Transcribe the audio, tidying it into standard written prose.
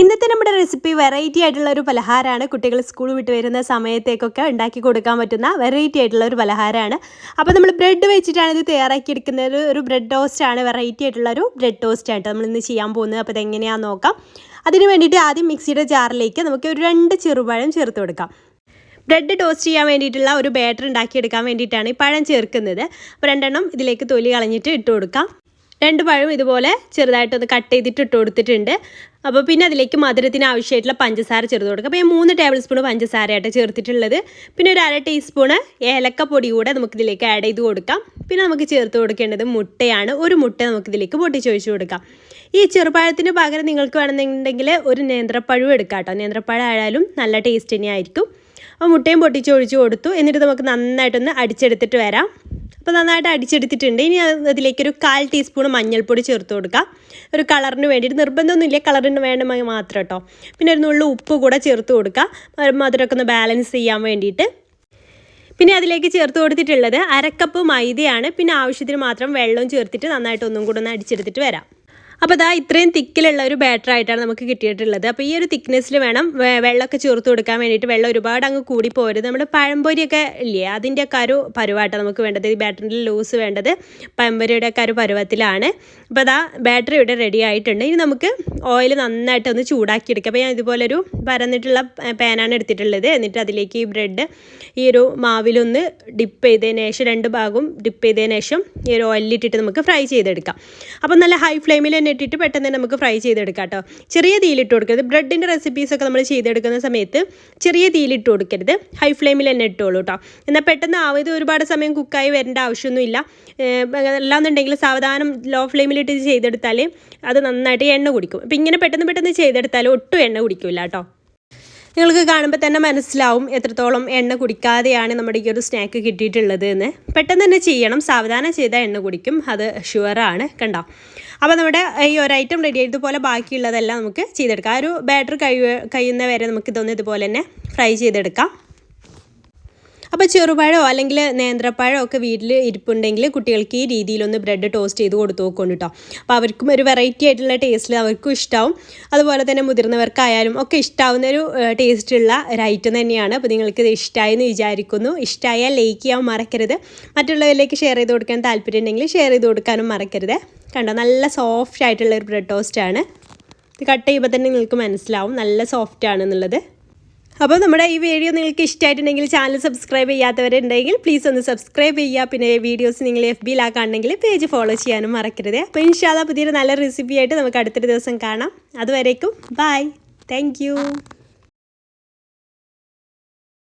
ഇന്നത്തെ നമ്മുടെ recipe variety ആയിട്ടുള്ള ഒരു പലഹാരമാണ്. കുട്ടികൾ സ്കൂൾ വിട്ട് വരുന്ന സമയത്തേക്കൊക്കെ ഉണ്ടാക്കി കൊടുക്കാൻ പറ്റുന്ന വെറൈറ്റി ആയിട്ടുള്ള ഒരു പലഹാരമാണ്. അപ്പോൾ നമ്മൾ ബ്രെഡ് വെച്ചിട്ടാണ് ഇത് തയ്യാറാക്കി എടുക്കുന്നത്. ഒരു ബ്രെഡ് ടോസ്റ്റ് ആണ്, വെറൈറ്റി ആയിട്ടുള്ള ഒരു ബ്രെഡ് ടോസ്റ്റ് ആയിട്ട് നമ്മൾ ഇന്ന് ചെയ്യാൻ പോകുന്നത്. അപ്പോൾ ഇതെങ്ങനെയാണെന്ന് നോക്കാം. അതിന് വേണ്ടിയിട്ട് ആദ്യം മിക്സിയുടെ ജാറിലേക്ക് നമുക്ക് ഒരു 2 ചെറുപഴം ചേർത്ത് കൊടുക്കാം. ബ്രെഡ് ടോസ്റ്റ് ചെയ്യാൻ വേണ്ടിയിട്ടുള്ള ഒരു ബാറ്റർ ഉണ്ടാക്കിയെടുക്കാൻ വേണ്ടിയിട്ടാണ് ഈ പഴം ചേർക്കുന്നത്. അപ്പോൾ 2 എണ്ണം ഇതിലേക്ക് തൊലി കളഞ്ഞിട്ട് ഇട്ട് കൊടുക്കാം. 2 പഴം ഇതുപോലെ ചെറുതായിട്ടൊന്ന് കട്ട് ചെയ്തിട്ട് ഇട്ട് കൊടുത്തിട്ടുണ്ട്. അപ്പോൾ പിന്നെ അതിലേക്ക് മധുരത്തിന് ആവശ്യമായിട്ടുള്ള പഞ്ചസാര ചേർത്ത് കൊടുക്കുക. അപ്പോൾ 3 ടേബിൾ സ്പൂൺ പഞ്ചസാരയായിട്ട് ചേർത്തിട്ടുള്ളത്. പിന്നെ ഒരു 1/2 ടീസ്പൂണ് ഏലക്കപ്പൊടി കൂടെ നമുക്കിതിലേക്ക് ആഡ് ചെയ്ത് കൊടുക്കാം. പിന്നെ നമുക്ക് ചേർത്ത് കൊടുക്കേണ്ടത് മുട്ടയാണ്. ഒരു മുട്ട നമുക്കിതിലേക്ക് പൊട്ടിച്ചൊഴിച്ച് കൊടുക്കാം. ഈ ചെറുപഴത്തിന് പകരം നിങ്ങൾക്ക് വേണമെന്നുണ്ടെങ്കിൽ ഒരു നേന്ത്രപ്പഴം എടുക്കാം കേട്ടോ. നേന്ത്രപ്പഴം ആയാലും നല്ല ടേസ്റ്റ് തന്നെയായിരിക്കും. അപ്പോൾ മുട്ടയും പൊട്ടിച്ചൊഴിച്ച് കൊടുത്തു. എന്നിട്ട് നമുക്ക് നന്നായിട്ടൊന്ന് അടിച്ചെടുത്തിട്ട് വരാം. അപ്പോൾ നന്നായിട്ട് അടിച്ചെടുത്തിട്ടുണ്ട്. ഇനി അതിലേക്കൊരു 1/4 ടീസ്പൂൺ മഞ്ഞൾപ്പൊടി ചേർത്ത് കൊടുക്കാം. ഒരു കളറിന് വേണ്ടിയിട്ട്, നിർബന്ധമൊന്നുമില്ല, കളറിന് വേണമെങ്കിൽ മാത്രം കേട്ടോ. പിന്നെ ഒരു നുള്ളു ഉപ്പ് കൂടെ ചേർത്ത് കൊടുക്കാം, മധുരമൊക്കെ ഒന്ന് ബാലൻസ് ചെയ്യാൻ വേണ്ടിയിട്ട്. പിന്നെ അതിലേക്ക് ചേർത്ത് കൊടുത്തിട്ടുള്ളത് 1/2 കപ്പ് മൈദയാണ്. പിന്നെ ആവശ്യത്തിന് മാത്രം വെള്ളവും ചേർത്തിട്ട് നന്നായിട്ട് ഒന്നും കൂടെ ഒന്ന് അടിച്ചെടുത്തിട്ട് വരാം. അപ്പോൾ ഇതാ ഇത്രയും തിക്കിലുള്ള ഒരു ബാറ്റർ ആയിട്ടാണ് നമുക്ക് കിട്ടിയിട്ടുള്ളത്. അപ്പോൾ ഈ ഒരു തിക്നെസ്സിൽ വേണം വെള്ളമൊക്കെ ചേർത്ത് കൊടുക്കാൻ വേണ്ടിയിട്ട്. വെള്ളം ഒരുപാട് അങ്ങ് കൂടി പോരുത്. നമ്മുടെ പഴംപൊരിയൊക്കെ ഇല്ലേ, അതിൻ്റെയൊക്കെ ഒരു പരുവായിട്ടാണ് നമുക്ക് വേണ്ടത്. ഈ ബാറ്ററിൻ്റെ ലൂസ് വേണ്ടത് പഴംപൊരിയുടെ ഒക്കെ ഒരു പരുവത്തിലാണ്. അപ്പോൾ അതാ ബാറ്ററി ഇവിടെ റെഡി ആയിട്ടുണ്ട്. ഇനി നമുക്ക് ഓയിൽ നന്നായിട്ട് ഒന്ന് ചൂടാക്കി എടുക്കാം. അപ്പോൾ ഞാൻ ഇതുപോലൊരു പരന്നിട്ടുള്ള പാനാണ് എടുത്തിട്ടുള്ളത്. എന്നിട്ട് അതിലേക്ക് ഈ ബ്രെഡ് ഈ ഒരു മാവിലൊന്ന് ഡിപ്പ് ചെയ്തതിന് ശേഷം 2 ഭാഗവും ഡിപ്പ് ചെയ്തതിന് ശേഷം ഈ ഒരു ഓയിലിട്ടിട്ട് നമുക്ക് ഫ്രൈ ചെയ്തെടുക്കാം. അപ്പോൾ നല്ല ഹൈ ഫ്ലെയിമിൽ തന്നെ ഇട്ടിട്ട് പെട്ടെന്ന് തന്നെ നമുക്ക് ഫ്രൈ ചെയ്തെടുക്കാം കേട്ടോ. ചെറിയ തീയിലിട്ട് കൊടുക്കരുത്. ബ്രെഡിൻ്റെ റെസിപ്പീസൊക്കെ നമ്മൾ ചെയ്തെടുക്കുന്ന സമയത്ത് ചെറിയ തീയിലിട്ട് കൊടുക്കരുത്, ഹൈ ഫ്ലെയിമിൽ തന്നെ ഇട്ടോളൂ കേട്ടോ. എന്നാൽ പെട്ടെന്ന് ആവത് ഒരുപാട് സമയം കുക്കായി വരേണ്ട ആവശ്യമൊന്നുമില്ല. അല്ലാന്നുണ്ടെങ്കിൽ സാവധാനം ലോ ഫ്ലെയിമിലിട്ട് ചെയ്തെടുത്താൽ അത് നന്നായിട്ട് എണ്ണ കുടിക്കും. അപ്പോൾ ഇങ്ങനെ പെട്ടെന്ന് ചെയ്തെടുത്താൽ ഒട്ടും എണ്ണ കുടിക്കില്ല കേട്ടോ. നിങ്ങൾക്ക് കാണുമ്പോൾ തന്നെ മനസ്സിലാവും എത്രത്തോളം എണ്ണ കുടിക്കാതെയാണ് നമ്മുടെ ഈ ഒരു സ്നാക്ക് കിട്ടിയിട്ടുള്ളത് എന്ന്. പെട്ടെന്ന് തന്നെ ചെയ്യണം, സാവധാനം ചെയ്താൽ എണ്ണ കുടിക്കും, അത് ഷുവറാണ്. കണ്ടോ? അപ്പോൾ നമ്മുടെ ഈ ഒരു ഐറ്റം റെഡി ആയതുപോലെ ബാക്കിയുള്ളതെല്ലാം നമുക്ക് ചെയ്തെടുക്കാം. ആ ഒരു ബാറ്റർ കഴിയുന്ന വരെ നമുക്കിതൊന്ന് ഇതുപോലെ തന്നെ ഫ്രൈ ചെയ്തെടുക്കാം. അപ്പോൾ ചെറുപഴമോ അല്ലെങ്കിൽ നേന്ത്രപ്പഴമോ ഒക്കെ വീട്ടിൽ ഇരിപ്പുണ്ടെങ്കിൽ കുട്ടികൾക്ക് ഈ രീതിയിലൊന്ന് ബ്രെഡ് ടോസ്റ്റ് ചെയ്ത് കൊടുത്തു നോക്കുന്നു കേട്ടോ. അപ്പോൾ അവർക്കും ഒരു വെറൈറ്റി ആയിട്ടുള്ള ടേസ്റ്റിൽ അവർക്കും ഇഷ്ടമാവും. അതുപോലെ തന്നെ മുതിർന്നവർക്കായാലും ഒക്കെ ഇഷ്ടമാവുന്ന ഒരു ടേസ്റ്റുള്ള ഒരു ഐറ്റം തന്നെയാണ്. അപ്പോൾ നിങ്ങൾക്ക് ഇത് ഇഷ്ടമായി എന്ന് വിചാരിക്കുന്നു. ഇഷ്ടമായാൽ ലൈക്ക് ചെയ്യാൻ മറക്കരുത്. മറ്റുള്ളവരിലേക്ക് ഷെയർ ചെയ്ത് കൊടുക്കാൻ താല്പര്യം ഉണ്ടെങ്കിൽ ഷെയർ ചെയ്ത് കൊടുക്കാനും മറക്കരുത്. കണ്ടോ, നല്ല സോഫ്റ്റ് ആയിട്ടുള്ള ഒരു ബ്രെഡ് ടോസ്റ്റാണ്. ഇത് കട്ട് ചെയ്യുമ്പോൾ തന്നെ നിങ്ങൾക്ക് മനസ്സിലാവും നല്ല സോഫ്റ്റ് ആണെന്നുള്ളത്. അപ്പോൾ നമ്മുടെ ഈ വീഡിയോ നിങ്ങൾക്ക് ഇഷ്ടമായിട്ടുണ്ടെങ്കിൽ ചാനൽ സബ്സ്ക്രൈബ് ചെയ്യാത്തവരുണ്ടെങ്കിൽ പ്ലീസ് ഒന്ന് സബ്സ്ക്രൈബ് ചെയ്യുക. പിന്നെ വീഡിയോസ് നിങ്ങൾ FBയിലാക്കുകയാണെങ്കിൽ പേജ് ഫോളോ ചെയ്യാനും മറക്കരുത്. അപ്പോൾ ഇൻഷാ അല്ലാഹ് പുതിയൊരു നല്ല റെസിപ്പി ആയിട്ട് നമുക്ക് അടുത്തൊരു ദിവസം കാണാം. അതുവരേക്കും ബൈ. Thank you.